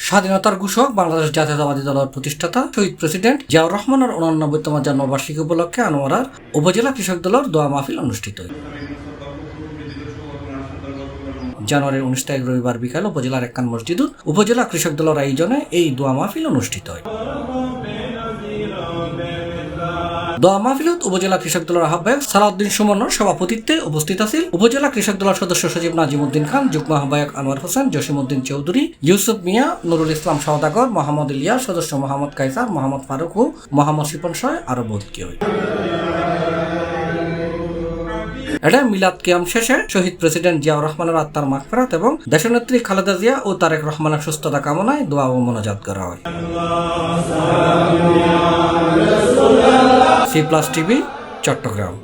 স্বাধীনতার ঘোষক বাংলাদেশ জাতীয়তাবাদী দলের প্রতিষ্ঠাতা শহীদ প্রেসিডেন্ট জিয়াউর রহমানের 89তম জন্মবার্ষিকী উপলক্ষে আনোয়ারার উপজেলা কৃষক দলের দোয়া মাহফিল অনুষ্ঠিত। জানুয়ারির 19 তারিখ রবিবার বিকাল উপজেলার একখান মসজিদত উপজেলা কৃষক দলের আয়োজনে এই দোয়া মাহফিল অনুষ্ঠিত হয়। দোয়া মাহফিলত উপজেলা কৃষক দলের আহ্বায়ক সালাউদ্দিন সুমনের সভাপতিত্বে উপস্থিত আছেন উপজেলা কৃষক দলের সদস্য সচিব নাজিমউদ্দিন খান, যুগ্ম আহ্বায়ক আনোয়ার হোসেন, জসিমউদ্দিন চৌধুরী, ইউসুফ মিয়া, নুরুল ইসলাম সওদাগর, মোহাম্মদ ইলিয়াস, সদস্য মোহাম্মদ কাইসার, মোহাম্মদ ফারুক ও মোহাম্মদ শিপন সহ আরো বহুত কেউ। এটা মিলাদ কিয়াম শেষে শহীদ প্রেসিডেন্ট জিয়াউর রহমানের আত্মার মাগফিরাত এবং দেশনেত্রী খালেদা জিয়া ও তারেক রহমানের সুস্থতা কামনায় দোয়া ও মোনাজাত করা হয়। C+ TV, Chittagong.